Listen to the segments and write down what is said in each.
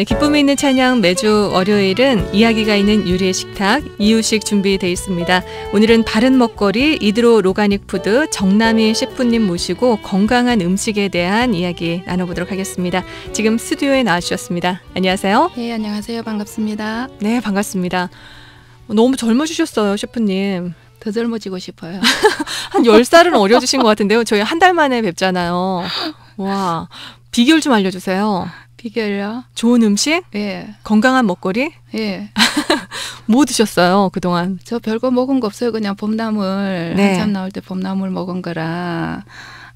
네, 기쁨이 있는 찬양 매주 월요일은 이야기가 있는 유리의 식탁 이유식 준비되어 있습니다. 오늘은 바른 먹거리 이드로 로가닉 푸드 정남희 셰프님 모시고 건강한 음식에 대한 이야기 나눠보도록 하겠습니다. 지금 스튜디오에 나와주셨습니다. 안녕하세요. 네, 안녕하세요. 반갑습니다. 네, 반갑습니다. 너무 젊어지셨어요, 셰프님. 더 젊어지고 싶어요. 한 10살은 어려지신 것 같은데요. 저희 한 달 만에 뵙잖아요. 와, 비결 좀 알려주세요. 비결요? 좋은 음식? 예. 건강한 먹거리? 예. 뭐 드셨어요, 그동안? 저 별거 먹은 거 없어요. 그냥 봄나물, 네. 한참 나올 때 봄나물 먹은 거라.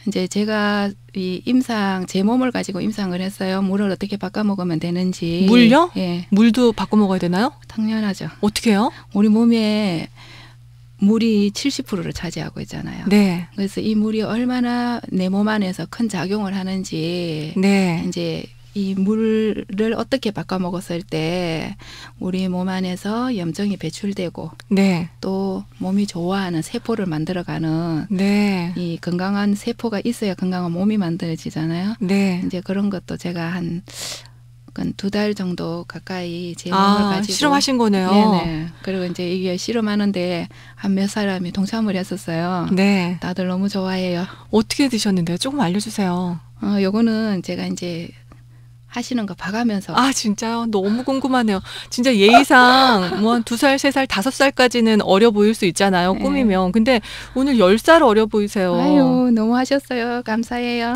이제 제가 이 임상, 제 몸을 가지고 임상을 했어요. 물을 어떻게 바꿔 먹으면 되는지. 물요? 예. 물도 바꿔 먹어야 되나요? 당연하죠. 어떻게 해요? 우리 몸에 물이 70%를 차지하고 있잖아요. 네. 그래서 이 물이 얼마나 내 몸 안에서 큰 작용을 하는지. 네. 이제 이 물을 어떻게 바꿔 먹었을 때 우리 몸 안에서 염증이 배출되고 네. 또 몸이 좋아하는 세포를 만들어가는 네. 이 건강한 세포가 있어야 건강한 몸이 만들어지잖아요. 네. 이제 그런 것도 제가 한 2달 정도 가까이 제 몸을 가지고 실험하신 거네요. 네네. 그리고 이제 이게 실험하는데 한 몇 사람이 동참을 했었어요. 네. 다들 너무 좋아해요. 어떻게 드셨는데요? 조금 알려주세요. 요거는 제가 이제 하시는 거 봐가면서. 아, 진짜요? 너무 궁금하네요. 진짜 예의상 뭐 한 2살, 3살, 5살까지는 어려 보일 수 있잖아요. 네. 꾸미면. 근데 오늘 10살 어려 보이세요. 아유, 너무 하셨어요. 감사해요.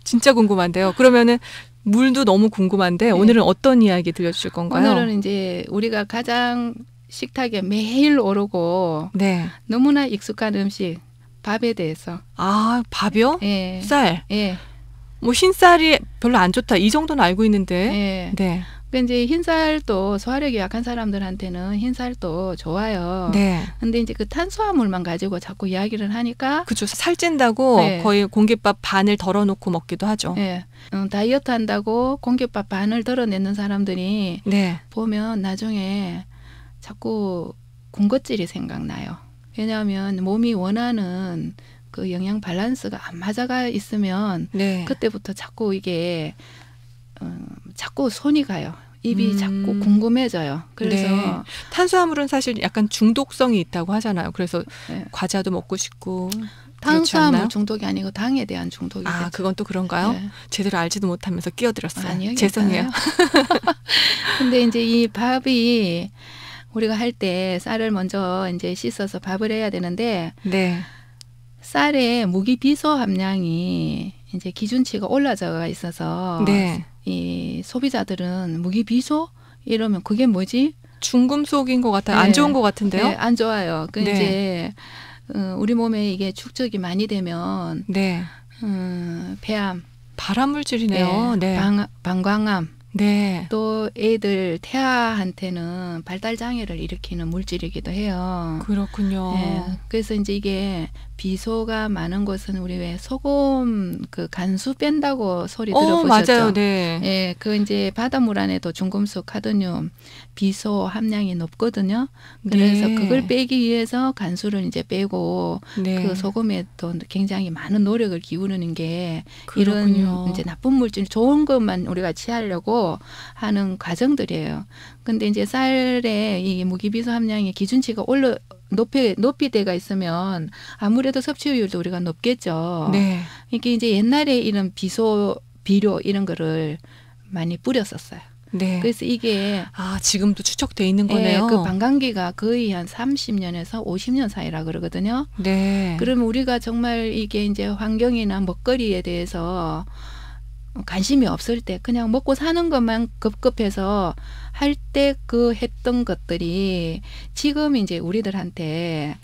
진짜 궁금한데요. 그러면은 물도 너무 궁금한데 네. 오늘은 어떤 이야기 들려주실 건가요? 오늘은 이제 우리가 가장 식탁에 매일 오르고 네. 너무나 익숙한 음식, 밥에 대해서. 아, 밥이요? 예. 쌀. 예. 뭐 흰쌀이 별로 안 좋다. 이 정도는 알고 있는데. 예. 네. 그 이제 흰쌀도 소화력이 약한 사람들한테는 흰쌀도 좋아요. 네. 근데 이제 그 탄수화물만 가지고 자꾸 이야기를 하니까 그죠. 살찐다고 네. 거의 공깃밥 반을 덜어놓고 먹기도 하죠. 예. 다이어트 한다고 공깃밥 반을 덜어내는 사람들이 네. 보면 나중에 자꾸 군것질이 생각나요. 왜냐하면 몸이 원하는 그 영양 밸런스가 안 맞아가 있으면 네. 그때부터 자꾸 이게 자꾸 손이 가요. 입이 자꾸 궁금해져요. 그래서 네. 탄수화물은 사실 약간 중독성이 있다고 하잖아요. 그래서 네. 과자도 먹고 싶고. 탄수화물 중독이 아니고 당에 대한 중독이 아, 되죠. 그건 또 그런가요? 네. 제대로 알지도 못하면서 끼어들었어요. 아니요, 죄송해요. 근데 이제 이 밥이 우리가 할 때 쌀을 먼저 이제 씻어서 밥을 해야 되는데 네. 쌀에 무기비소 함량이 이제 기준치가 올라져 있어서 네. 이 소비자들은 무기비소 이러면 그게 뭐지? 중금속인 것 같아요. 네. 안 좋은 것 같은데요? 네, 안 좋아요. 그 네. 이제 우리 몸에 이게 축적이 많이 되면 네. 폐암, 발암물질이네요. 네. 방광암, 네. 또 애들 태아한테는 발달 장애를 일으키는 물질이기도 해요. 그렇군요. 네, 그래서 이제 이게 비소가 많은 곳은 우리 왜 소금 그 간수 뺀다고 소리 들어보셨죠? 맞아요. 네. 예, 그 이제 바닷물 안에도 중금속, 카드뮴, 비소 함량이 높거든요. 그래서 네. 그걸 빼기 위해서 간수를 이제 빼고 네. 그 소금에 또 굉장히 많은 노력을 기울이는 게 그렇군요. 이런 이제 나쁜 물질, 좋은 것만 우리가 취하려고 하는 과정들이에요. 근데 이제 쌀에 이 무기비소 함량의 기준치가 높이 돼가 있으면 아무래도 섭취율도 우리가 높겠죠. 네. 이게 이제 옛날에 이런 비료 이런 거를 많이 뿌렸었어요. 네. 그래서 이게 지금도 추적돼 있는 거네요. 그 반감기가 거의 한 30년에서 50년 사이라 그러거든요. 네. 그러면 우리가 정말 이게 이제 환경이나 먹거리에 대해서 관심이 없을 때 그냥 먹고 사는 것만 급급해서 할 때 그 했던 것들이 지금 이제 우리들한테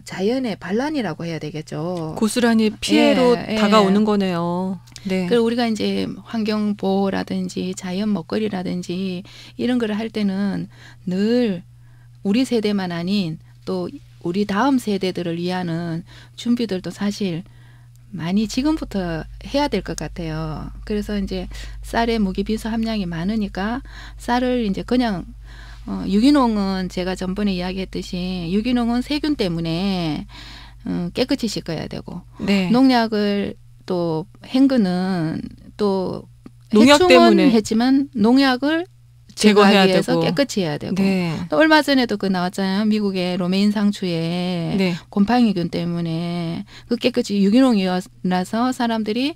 자연의 반란이라고 해야 되겠죠. 고스란히 피해로 예, 예. 다가오는 거네요. 네. 그리고 우리가 이제 환경 보호라든지 자연 먹거리라든지 이런 거를 할 때는 늘 우리 세대만 아닌 또 우리 다음 세대들을 위하는 준비들도 사실 많이 지금부터 해야 될 것 같아요. 그래서 이제 쌀에 무기비소 함량이 많으니까 쌀을 이제 그냥 유기농은 제가 전번에 이야기했듯이 유기농은 세균 때문에 깨끗이 씻어야 되고 네. 농약을 또 헹구는 또 농약 때문에 했지만 농약을 제거해야 제거하기 위해서 되고. 깨끗이 해야 되고. 네. 또 얼마 전에도 그 나왔잖아요. 미국의 로메인 상추에 네. 곰팡이균 때문에 그 깨끗이 유기농이라서 사람들이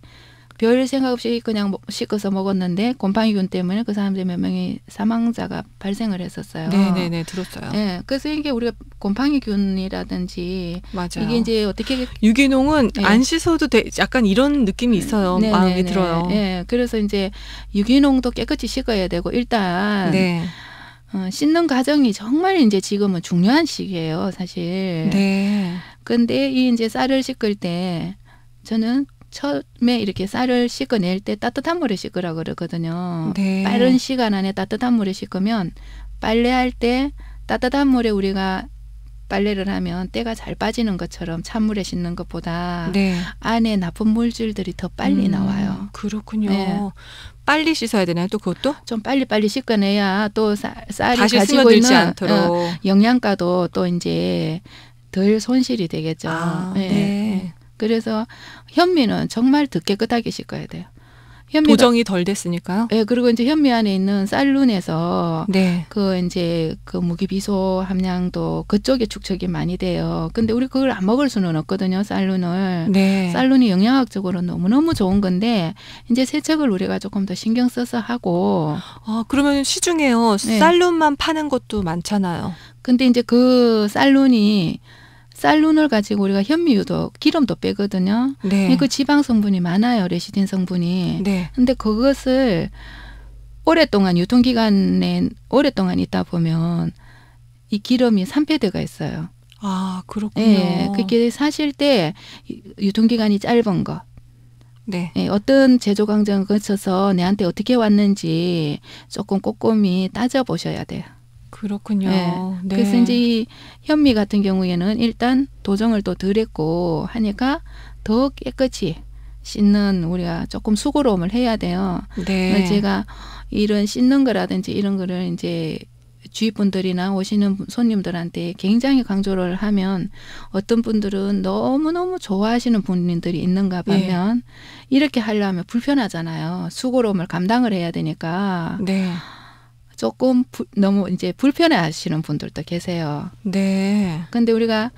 별 생각 없이 그냥 씻어서 먹었는데 곰팡이균 때문에 그 사람들 몇 명이 사망자가 발생을 했었어요. 네네네 들었어요. 네, 그래서 이게 우리가 곰팡이균이라든지 맞아요. 이게 이제 어떻게 유기농은 네. 안 씻어도 약간 이런 느낌이 있어요. 네, 마음이 네, 네. 들어요. 네, 그래서 이제 유기농도 깨끗이 씻어야 되고 일단 네. 씻는 과정이 정말 이제 지금은 중요한 시기예요, 사실. 네. 근데 이 이제 쌀을 씻을 때 저는 처음에 이렇게 쌀을 씻어낼 때 따뜻한 물에 씻으라 그러거든요. 네. 빠른 시간 안에 따뜻한 물에 씻으면 빨래할 때 따뜻한 물에 우리가 빨래를 하면 때가 잘 빠지는 것처럼 찬물에 씻는 것보다 네. 안에 나쁜 물질들이 더 빨리 나와요. 그렇군요. 네. 빨리 씻어야 되나요? 또 그것도? 좀 빨리빨리 씻어내야 또 쌀이 다시 가지고 스며들지 있는 않도록. 영양가도 또 이제 덜 손실이 되겠죠. 네. 그래서 현미는 정말 더 깨끗하게 씻어야 돼요. 현미가, 도정이 덜 됐으니까요. 예, 그리고 이제 현미 안에 있는 쌀룬에서 네. 그 이제 그 무기비소 함량도 그쪽에 축적이 많이 돼요. 근데 우리 그걸 안 먹을 수는 없거든요, 쌀룬을. 네. 쌀룬이 영양학적으로 너무너무 좋은 건데 이제 세척을 우리가 조금 더 신경 써서 하고. 그러면 시중에요. 네. 쌀룬만 파는 것도 많잖아요. 근데 이제 그 쌀룬을 가지고 우리가 현미유도 기름도 빼거든요. 네. 그 지방 성분이 많아요, 레시딘 성분이. 네. 근데 그것을 오랫동안 유통기간에 오랫동안 있다 보면 이 기름이 산패되가 있어요. 그렇군요. 예, 그게 사실 때 유통기간이 짧은 거. 네. 예, 어떤 제조 과정을 거쳐서 내한테 어떻게 왔는지 조금 꼼꼼히 따져보셔야 돼요. 그렇군요. 네. 네. 그래서 이제 이 현미 같은 경우에는 일단 도정을 또 덜 했고 하니까 더 깨끗이 씻는 우리가 조금 수고로움을 해야 돼요. 네. 제가 이런 씻는 거라든지 이런 거를 이제 주위 분들이나 오시는 손님들한테 굉장히 강조를 하면 어떤 분들은 너무너무 좋아하시는 분들이 있는가 하면 이렇게 하려면 불편하잖아요. 수고로움을 감당을 해야 되니까. 네. 조금 너무 이제 불편해 하시는 분들도 계세요. 네. 근데 우리가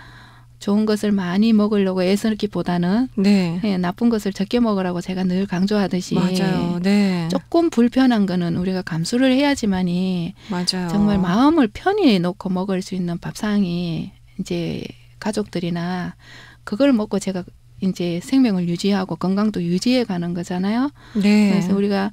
좋은 것을 많이 먹으려고 애쓰기보다는 네. 나쁜 것을 적게 먹으라고 제가 늘 강조하듯이 맞아요. 네. 조금 불편한 거는 우리가 감수를 해야지만이 맞아요. 정말 마음을 편히 놓고 먹을 수 있는 밥상이 이제 가족들이나 그걸 먹고 제가 이제 생명을 유지하고 건강도 유지해 가는 거잖아요. 네. 그래서 우리가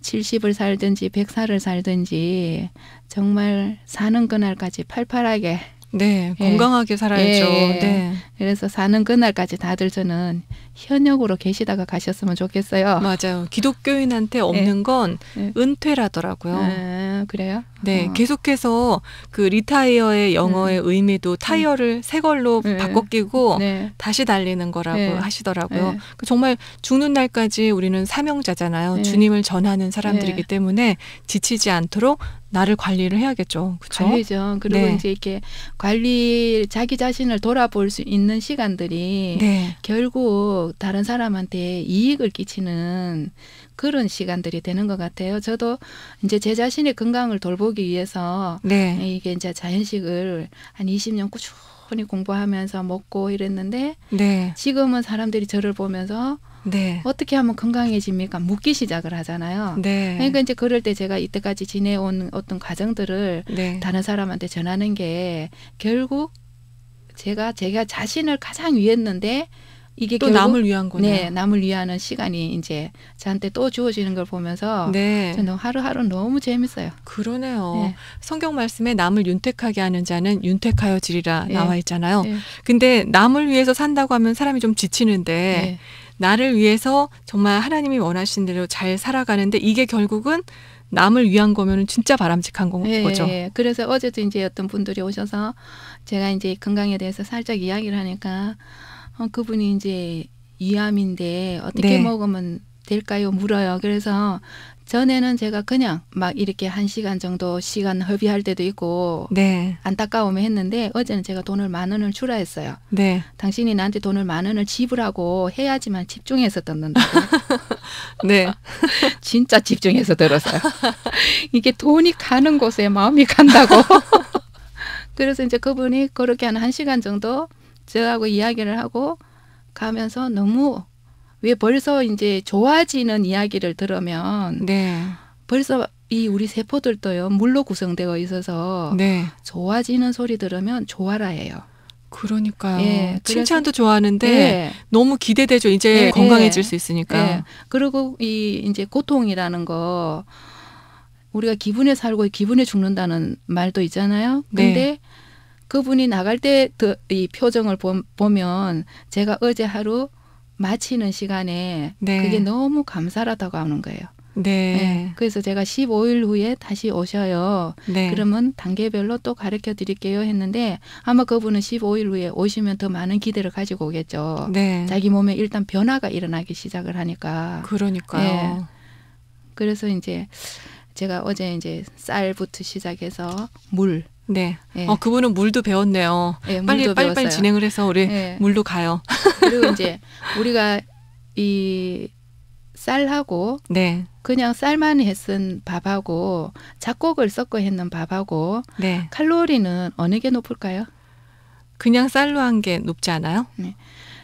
70을 살든지 100살을 살든지 정말 사는 그날까지 팔팔하게 네, 건강하게 살아야죠. 네. 그래서 사는 그날까지 다들 저는 현역으로 계시다가 가셨으면 좋겠어요. 맞아요. 기독교인한테 없는 건 은퇴라더라고요. 그래요? 네, 계속해서 그 리타이어의 영어의 의미도 타이어를 새 걸로 바꿔 끼고 다시 달리는 거라고 하시더라고요. 정말 죽는 날까지 우리는 사명자잖아요. 주님을 전하는 사람들이기 때문에 지치지 않도록 나를 관리를 해야겠죠. 그렇죠? 관리죠. 그리고 이제 이렇게 자기 자신을 돌아볼 수 있는 시간들이 결국 다른 사람한테 이익을 끼치는 그런 시간들이 되는 것 같아요. 저도 이제 제 자신의 건강을 돌보기 위해서 이게 이제 자연식을 한 20년 꾸준히 공부하면서 먹고 이랬는데 지금은 사람들이 저를 보면서 어떻게 하면 건강해집니까? 묻기 시작을 하잖아요. 그러니까 이제 그럴 때 제가 이때까지 지내온 어떤 과정들을 다른 사람한테 전하는 게 결국 제가 자신을 가장 위했는데 이게 또 결국 남을 위한 거네요. 네, 남을 위하는 시간이 이제 저한테 또 주어지는 걸 보면서 저는 하루하루 너무 재밌어요. 그러네요. 성경 말씀에 남을 윤택하게 하는 자는 윤택하여지리라 나와 있잖아요. 근데 남을 위해서 산다고 하면 사람이 좀 지치는데 나를 위해서 정말 하나님이 원하신 대로 잘 살아가는데 이게 결국은 남을 위한 거면 진짜 바람직한 거죠. 그래서 어제도 이제 어떤 분들이 오셔서 제가 이제 건강에 대해서 살짝 이야기를 하니까 그분이 이제 위암인데 어떻게 먹으면 될까요? 물어요. 그래서 전에는 제가 그냥 막 이렇게 1시간 정도 시간 허비할 때도 있고 네. 안타까우면 했는데 어제는 제가 돈을 10,000원을 주라 했어요. 네. 당신이 나한테 돈을 10,000원을 지불하고 해야지만 집중해서 듣는다고. 네. 진짜 집중해서 들었어요. 이게 돈이 가는 곳에 마음이 간다고. 그래서 이제 그분이 그렇게 한 1시간 정도 저하고 이야기를 하고 가면서 너무 왜 벌써 이제 좋아지는 이야기를 들으면 네. 벌써 이 우리 세포들도요 물로 구성되어 있어서 네. 좋아지는 소리 들으면 좋아라 해요. 그러니까요. 예, 칭찬도 좋아하는데 예. 너무 기대되죠. 이제 예, 건강해질 예. 수 있으니까. 예. 그리고 이 이제 고통이라는 거 우리가 기분에 살고 기분에 죽는다는 말도 있잖아요. 근데 네. 그분이 나갈 때 이 표정을 보면 제가 어제 하루 마치는 시간에 네. 그게 너무 감사하다고 하는 거예요. 네. 네. 그래서 제가 15일 후에 다시 오셔요. 네. 그러면 단계별로 또 가르쳐 드릴게요 했는데 아마 그분은 15일 후에 오시면 더 많은 기대를 가지고 오겠죠. 네. 자기 몸에 일단 변화가 일어나기 시작을 하니까. 그러니까요. 예. 그래서 이제 제가 어제 이제 쌀부터 시작해서 물. 네. 예. 그분은 물도 배웠네요. 예, 빨리 물도 빨리 배웠어요. 진행을 해서 우리 예. 물로 가요. 그리고 이제 우리가 이 쌀하고 네. 그냥 쌀만 했은 밥하고 잡곡을 섞어 했는 밥하고 네. 칼로리는 어느 게 높을까요? 그냥 쌀로 한 게 높지 않아요?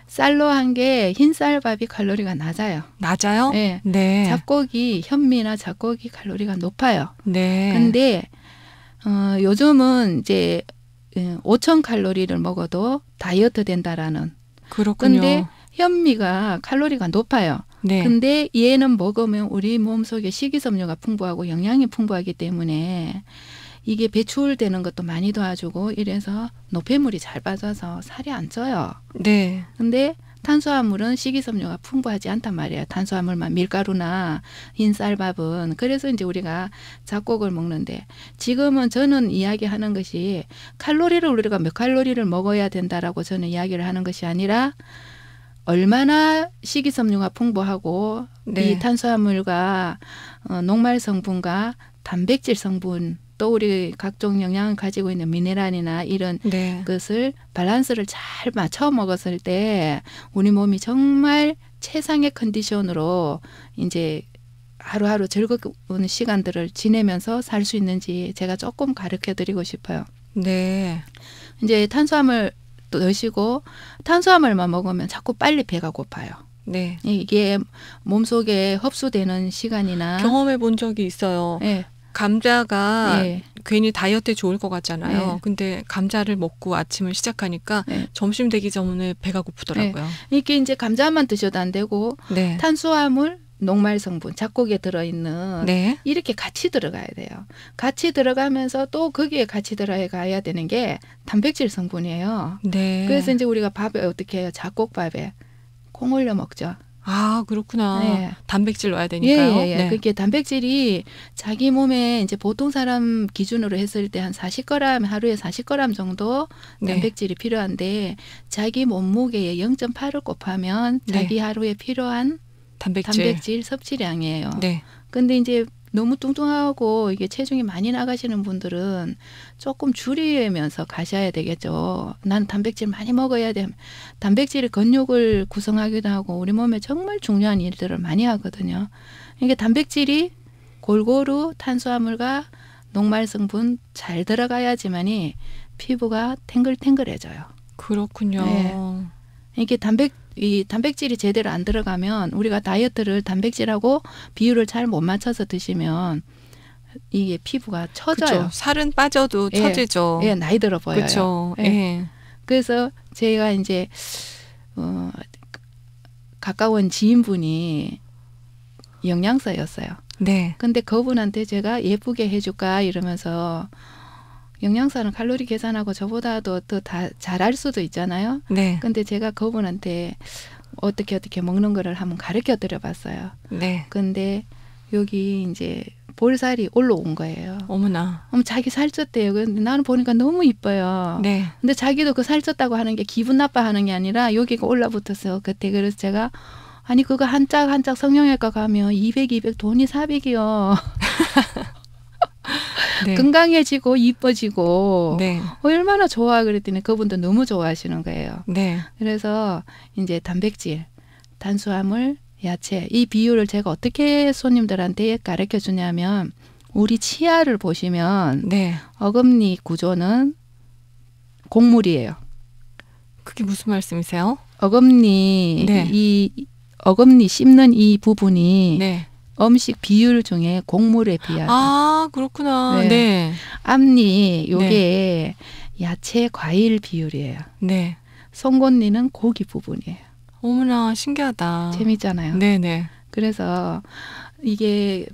쌀로 한 게 흰쌀밥이 칼로리가 낮아요. 낮아요? 네. 네. 잡곡이 현미나 잡곡이 칼로리가 높아요. 네. 근데 요즘은 이제 5,000칼로리를 먹어도 다이어트 된다라는. 그렇군요. 근데 현미가 칼로리가 높아요. 네. 근데 얘는 먹으면 우리 몸속에 식이섬유가 풍부하고 영양이 풍부하기 때문에 이게 배출되는 것도 많이 도와주고 이래서 노폐물이 잘 빠져서 살이 안 쪄요. 네. 근데 탄수화물은 식이섬유가 풍부하지 않단 말이에요. 탄수화물만 밀가루나 흰쌀밥은. 그래서 이제 우리가 잡곡을 먹는데 지금은 저는 이야기하는 것이 칼로리를 우리가 몇 칼로리를 먹어야 된다라고 저는 이야기를 하는 것이 아니라 얼마나 식이섬유가 풍부하고 네. 이 탄수화물과 녹말 성분과 단백질 성분 또 우리 각종 영양을 가지고 있는 미네랄이나 이런 네. 것을 밸런스를 잘 맞춰 먹었을 때 우리 몸이 정말 최상의 컨디션으로 이제 하루하루 즐거운 시간들을 지내면서 살 수 있는지 제가 조금 가르쳐 드리고 싶어요. 네. 이제 탄수화물 또 드시고 탄수화물만 먹으면 자꾸 빨리 배가 고파요. 네. 이게 몸속에 흡수되는 시간이나 경험해 본 적이 있어요. 예. 감자가 예. 괜히 다이어트에 좋을 것 같잖아요. 네. 근데 감자를 먹고 아침을 시작하니까 네. 점심 되기 전에 배가 고프더라고요. 이게 이제 감자만 드셔도 안 되고 네. 탄수화물, 녹말 성분, 잡곡에 들어있는 네. 이렇게 같이 들어가야 돼요. 같이 들어가면서 또 거기에 같이 들어가야 되는 게 단백질 성분이에요. 네. 그래서 이제 우리가 밥에 어떻게 해요? 잡곡밥에 콩 올려 먹죠. 아, 그렇구나. 네. 단백질 넣어야 되니까요. 예. 네. 그게 단백질이 자기 몸에 이제 보통 사람 기준으로 했을 때 한 40g, 하루에 40g 정도 네. 단백질이 필요한데 자기 몸무게의 0.8을 곱하면 네. 자기 하루에 필요한 단백질 섭취량이에요. 네. 근데 이제 너무 뚱뚱하고 이게 체중이 많이 나가시는 분들은 조금 줄이면서 가셔야 되겠죠. 난 단백질 많이 먹어야 돼. 단백질이 근육을 구성하기도 하고 우리 몸에 정말 중요한 일들을 많이 하거든요. 이게 단백질이 골고루 탄수화물과 녹말 성분 잘 들어가야지만이 피부가 탱글탱글해져요. 그렇군요. 네. 이게 이 단백질이 제대로 안 들어가면 우리가 다이어트를 단백질하고 비율을 잘 못 맞춰서 드시면 이게 피부가 처져요. 그렇죠. 살은 빠져도 예. 처지죠. 예, 나이 들어 보여요. 그렇죠. 예. 예. 그래서 제가 이제 가까운 지인분이 영양사였어요. 네. 근데 그분한테 제가 예쁘게 해줄까 이러면서 영양사는 칼로리 계산하고 저보다도 더 다 잘할 수도 있잖아요. 네. 근데 제가 그분한테 어떻게 먹는 거를 한번 가르쳐 드려봤어요. 네. 근데 여기 이제 볼살이 올라온 거예요. 어머나. 자기 살쪘대요. 근데 나는 보니까 너무 이뻐요. 네. 근데 자기도 그 살쪘다고 하는 게 기분 나빠하는 게 아니라 여기가 올라붙어서 그때 그래서 제가 아니 그거 한 짝 한 짝 성형외과 가면 200 돈이 400이요. 네. 건강해지고 이뻐지고 네. 얼마나 좋아 그랬더니 그분도 너무 좋아하시는 거예요. 네. 그래서 이제 단백질, 탄수화물, 야채 이 비율을 제가 어떻게 손님들한테 가르쳐 주냐면 우리 치아를 보시면 네. 어금니 구조는 곡물이에요. 그게 무슨 말씀이세요? 어금니 네. 이 어금니 씹는 이 부분이 네. 음식 비율 중에 곡물에 비하다. 아, 그렇구나. 네. 네. 앞니 요게 야채 과일 비율이에요. 네. 송곳니는 고기 부분이에요. 어머나, 신기하다. 재밌잖아요. 네네. 그래서 이게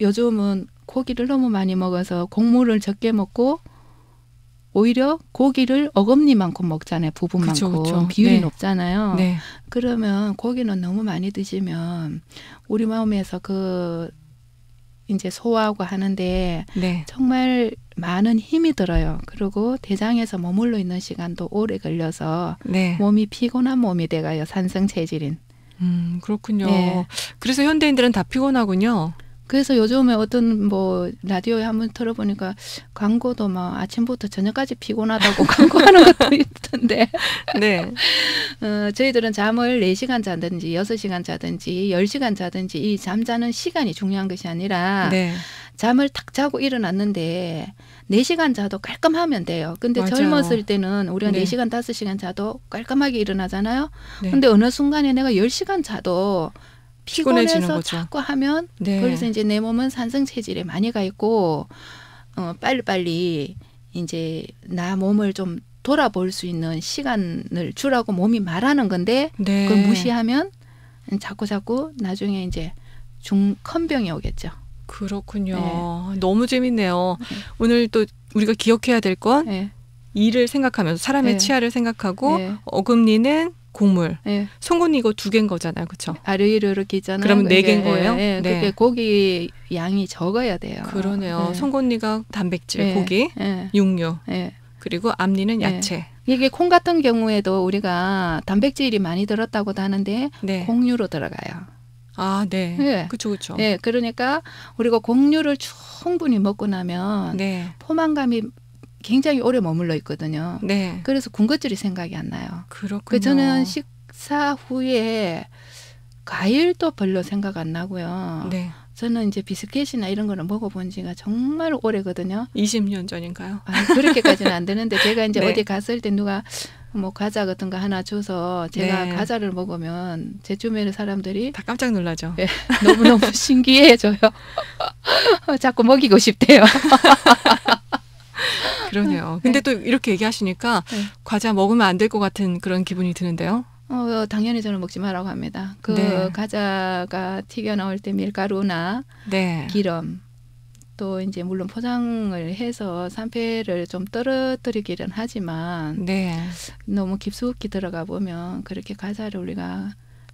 요즘은 고기를 너무 많이 먹어서 곡물을 적게 먹고 오히려 고기를 어금니만큼 먹잖아요. 부분만큼. 그쵸, 그쵸. 비율이 네. 높잖아요. 네. 그러면 고기는 너무 많이 드시면 우리 몸에서 그 이제 소화하고 하는데 네. 정말 많은 힘이 들어요. 그리고 대장에서 머물러 있는 시간도 오래 걸려서 네. 몸이 피곤한 몸이 돼가요. 산성 체질인. 그렇군요. 네. 그래서 현대인들은 다 피곤하군요. 그래서 요즘에 어떤 뭐 라디오에 한번 들어보니까 광고도 막 아침부터 저녁까지 피곤하다고 광고하는 것도 있던데 네. 저희들은 잠을 4시간 자든지 6시간 자든지 10시간 자든지 이 잠자는 시간이 중요한 것이 아니라 네. 잠을 탁 자고 일어났는데 4시간 자도 깔끔하면 돼요. 근데 맞아요. 젊었을 때는 우리가 네. 4시간 5시간 자도 깔끔하게 일어나잖아요. 네. 근데 어느 순간에 내가 10시간 자도 피곤해지는 피곤해서 거죠. 자꾸 하면 네. 그래서 이제 내 몸은 산성 체질에 많이 가 있고 빨리빨리 이제 나 몸을 좀 돌아볼 수 있는 시간을 주라고 몸이 말하는 건데 네. 그걸 무시하면 자꾸 나중에 이제 큰 병이 오겠죠. 그렇군요. 너무 재밌네요. 오늘 또 우리가 기억해야 될 건 네. 이를 생각하면서 사람의 네. 치아를 생각하고 네. 어금니는 곡물, 네. 송곳니 이거 2개인 거잖아요. 그렇죠? 아르이르 이렇게 있잖아요. 그러면 4개인 그게, 거예요? 네. 네. 그게 고기 양이 적어야 돼요. 그러네요. 네. 송곳니가 단백질, 네. 고기, 네. 육류, 네. 그리고 앞니는 네. 야채. 이게 콩 같은 경우에도 우리가 단백질이 많이 들었다고도 하는데 네. 곡류로 들어가요. 아, 네. 네. 그렇죠. 네, 그러니까 우리가 곡류를 충분히 먹고 나면 네. 포만감이 굉장히 오래 머물러 있거든요. 네. 그래서 군것질이 생각이 안 나요. 그렇군요. 그 저는 식사 후에 과일도 별로 생각 안 나고요. 네. 저는 이제 비스켓이나 이런 거를 먹어본 지가 정말 오래거든요. 20년 전인가요? 아니, 그렇게까지는 안 되는데 제가 이제 네. 어디 갔을 때 누가 뭐 과자 같은 거 하나 줘서 제가 네. 과자를 먹으면 제 주변의 사람들이 다 깜짝 놀라죠. 네, 너무너무 신기해져요. 자꾸 먹이고 싶대요. 그러네요. 근데 또 이렇게 얘기하시니까 네. 과자 먹으면 안 될 것 같은 그런 기분이 드는데요. 당연히 저는 먹지 말라고 합니다. 그 네. 과자가 튀겨 나올 때 밀가루나 네. 기름 또 이제 물론 포장을 해서 산패를 좀 떨어뜨리기는 하지만 네. 너무 깊숙이 들어가 보면 그렇게 과자를 우리가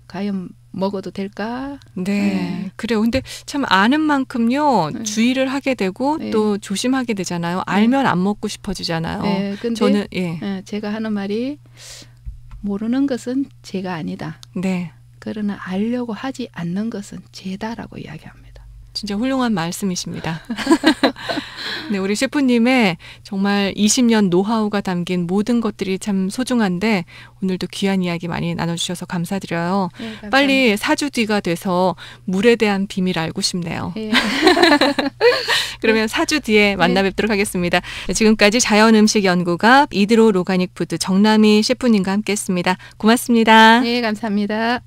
과연 먹어도 될까? 네. 네. 그래요. 근데 참 아는 만큼요. 네. 주의를 하게 되고 네. 또 조심하게 되잖아요. 알면 안 먹고 싶어지잖아요. 네, 근데 저는 예. 제가 하는 말이 모르는 것은 죄가 아니다. 네. 그러나 알려고 하지 않는 것은 죄다라고 이야기합니다. 진짜 훌륭한 말씀이십니다. 네, 우리 셰프님의 정말 20년 노하우가 담긴 모든 것들이 참 소중한데 오늘도 귀한 이야기 많이 나눠주셔서 감사드려요. 네, 감사합니다. 빨리 4주 뒤가 돼서 물에 대한 비밀 알고 싶네요. 네. 그러면 4주 뒤에 만나 뵙도록 하겠습니다. 지금까지 자연음식연구가 이드로 로가닉푸드 정남희 셰프님과 함께했습니다. 고맙습니다. 네, 감사합니다.